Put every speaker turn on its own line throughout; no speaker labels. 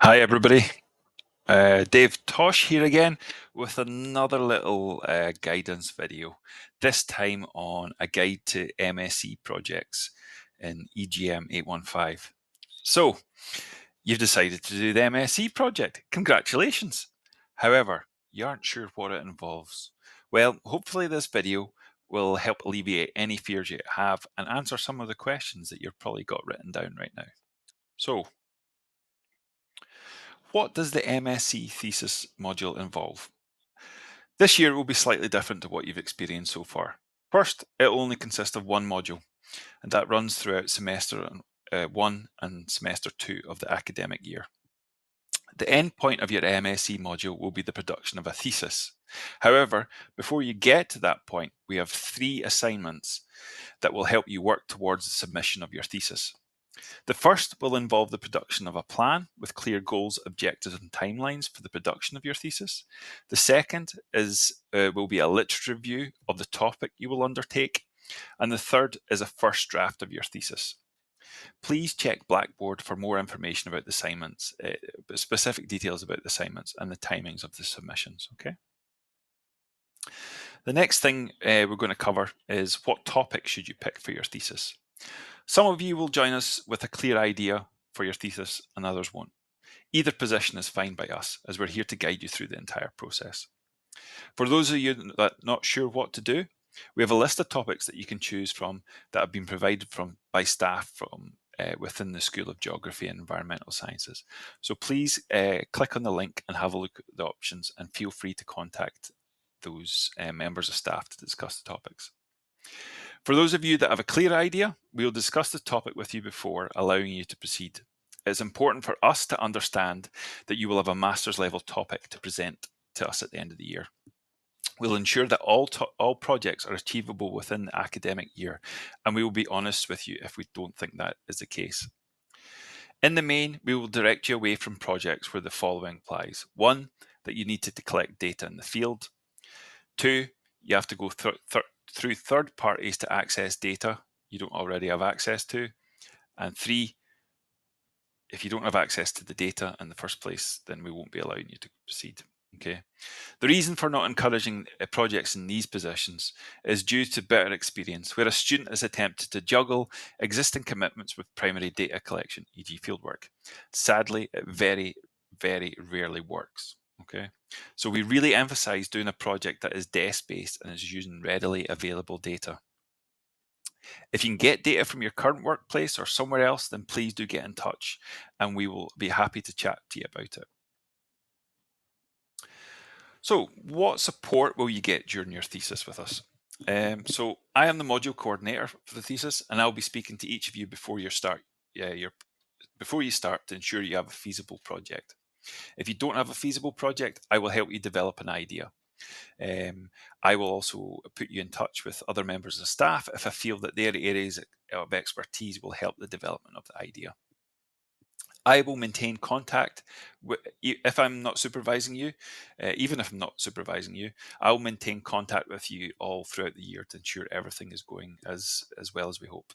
Hi, everybody. Dave Tosh here again with another little guidance video, this time on a guide to MSc projects in EGM 815. So, you've decided to do the MSc project. Congratulations. However, you aren't sure what it involves. Well, hopefully this video will help alleviate any fears you have and answer some of the questions that you've probably got written down right now. So, what does the MSc thesis module involve? This year will be slightly different to what you've experienced so far. First, it will only consist of one module, and that runs throughout semester 1 and semester 2 of the academic year. The end point of your MSc module will be the production of a thesis. However, before you get to that point, we have 3 assignments that will help you work towards the submission of your thesis. The first will involve the production of a plan with clear goals, objectives, and timelines for the production of your thesis. The second will be a literature review of the topic you will undertake. And the third is a first draft of your thesis. Please check Blackboard for more information about the assignments, specific details about the assignments and the timings of the submissions. Okay. The next thing we're going to cover is what topic should you pick for your thesis. Some of you will join us with a clear idea for your thesis and others won't. Either position is fine by us, as we're here to guide you through the entire process. For those of you that are not sure what to do, we have a list of topics that you can choose from that have been provided by staff from within the School of Geography and Environmental Sciences. So please click on the link and have a look at the options, and feel free to contact those members of staff to discuss the topics. For those of you that have a clear idea, we will discuss the topic with you before allowing you to proceed. It's important for us to understand that you will have a master's level topic to present to us at the end of the year. We'll ensure that all projects are achievable within the academic year, and we will be honest with you if we don't think that is the case. In the main, we will direct you away from projects where the following applies. 1, that you need to collect data in the field. 2, you have to go through third parties to access data you don't already have access to. And 3, if you don't have access to the data in the first place, then we won't be allowing you to proceed. Okay. The reason for not encouraging projects in these positions is due to better experience, where a student has attempted to juggle existing commitments with primary data collection, e.g. fieldwork. Sadly, it very, very rarely works. Okay, so we really emphasize doing a project that is desk-based and is using readily available data. If you can get data from your current workplace or somewhere else, then please do get in touch and we will be happy to chat to you about it. So what support will you get during your thesis with us? So I am the module coordinator for the thesis, and I'll be speaking to each of you before you start to ensure you have a feasible project. If you don't have a feasible project, I will help you develop an idea. I will also put you in touch with other members of staff if I feel that their areas of expertise will help the development of the idea. I will maintain contact if I'm not supervising you, even if I'm not supervising you, I'll maintain contact with you all throughout the year to ensure everything is going as well as we hope.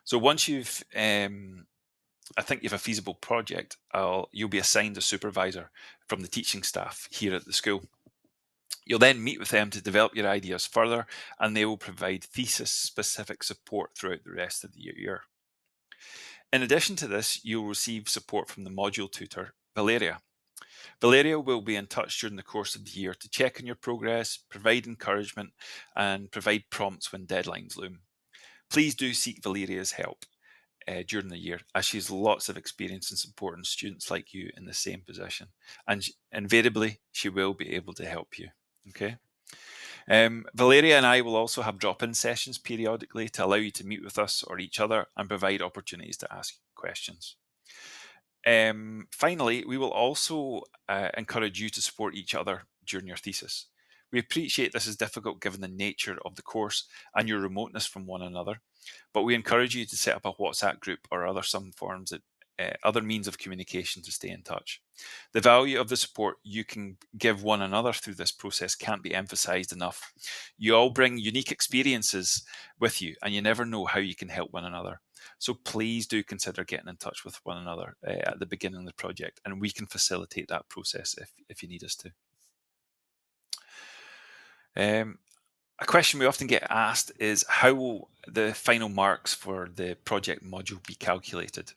So once I think you have a feasible project, you'll be assigned a supervisor from the teaching staff here at the school. You'll then meet with them to develop your ideas further, and they will provide thesis-specific support throughout the rest of the year. In addition to this, you'll receive support from the module tutor, Valeria. Valeria will be in touch during the course of the year to check on your progress, provide encouragement, and provide prompts when deadlines loom. Please do seek Valeria's help during the year, as she has lots of experience in supporting students like you in the same position, and invariably she will be able to help you. Okay. Valeria and I will also have drop-in sessions periodically to allow you to meet with us or each other and provide opportunities to ask questions. Finally, we will also encourage you to support each other during your thesis. We appreciate this is difficult given the nature of the course and your remoteness from one another, but we encourage you to set up a WhatsApp group or other means of communication to stay in touch. The value of the support you can give one another through this process can't be emphasized enough. You all bring unique experiences with you, and you never know how you can help one another. So please do consider getting in touch with one another at the beginning of the project, and we can facilitate that process if you need us to. A question we often get asked is, how will the final marks for the project module be calculated?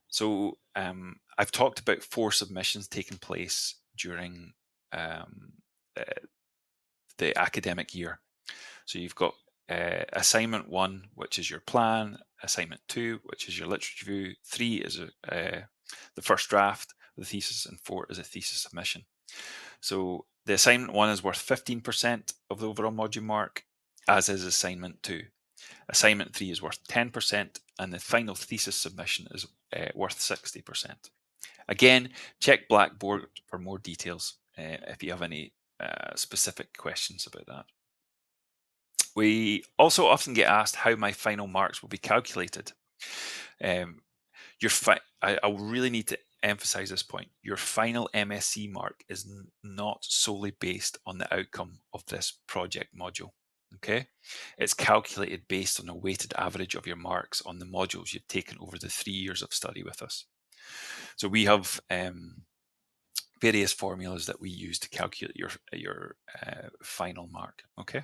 So I've talked about 4 submissions taking place during um, uh, the academic year. So you've got assignment 1, which is your plan, assignment 2, which is your literature review, 3 is the first draft of the thesis, and 4 is a thesis submission. So the assignment 1 is worth 15% of the overall module mark, as is assignment 2. Assignment 3 is worth 10%, and the final thesis submission is worth 60%. Again, check Blackboard for more details if you have any specific questions about that. We also often get asked how my final marks will be calculated. I really need to emphasize this point. Your final MSc mark is not solely based on the outcome of this project module. Okay, it's calculated based on a weighted average of your marks on the modules you've taken over the 3 years of study with us. So we have various formulas that we use to calculate your final mark. Okay,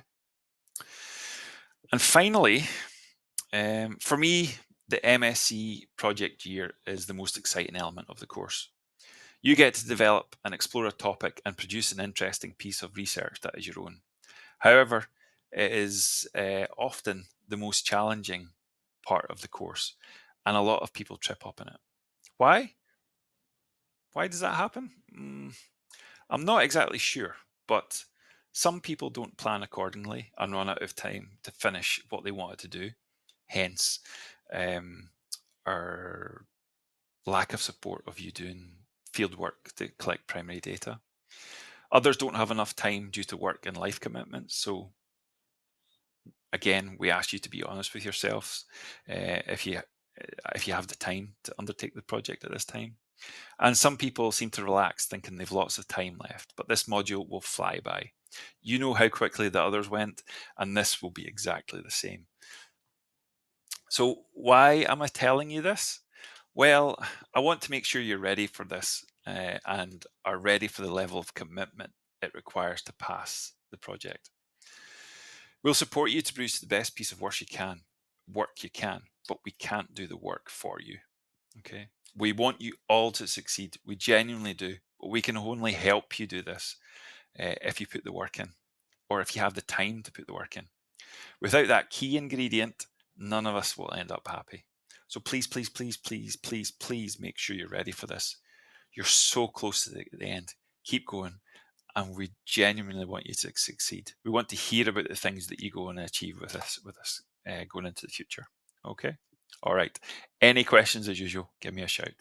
and finally, for me, the MSc project year is the most exciting element of the course. You get to develop and explore a topic and produce an interesting piece of research that is your own. However, it is often the most challenging part of the course, and a lot of people trip up in it. Why? Why does that happen? I'm not exactly sure, but some people don't plan accordingly and run out of time to finish what they wanted to do. Hence, our lack of support of you doing field work to collect primary data. Others don't have enough time due to work and life commitments. So again, we ask you to be honest with yourselves if you have the time to undertake the project at this time. And some people seem to relax thinking they've lots of time left, but this module will fly by. You know how quickly the others went, and this will be exactly the same. So why am I telling you this? Well, I want to make sure you're ready for this and are ready for the level of commitment it requires to pass the project. We'll support you to produce the best piece of work you can, but we can't do the work for you. Okay. We want you all to succeed. We genuinely do, but we can only help you do this if you put the work in, or if you have the time to put the work in. Without that key ingredient, none of us will end up happy. So please, please, please, please, please, please make sure you're ready for this. You're so close to the end. Keep going. And we genuinely want you to succeed. We want to hear about the things that you go and achieve with us going into the future. Okay. All right. Any questions as usual, give me a shout.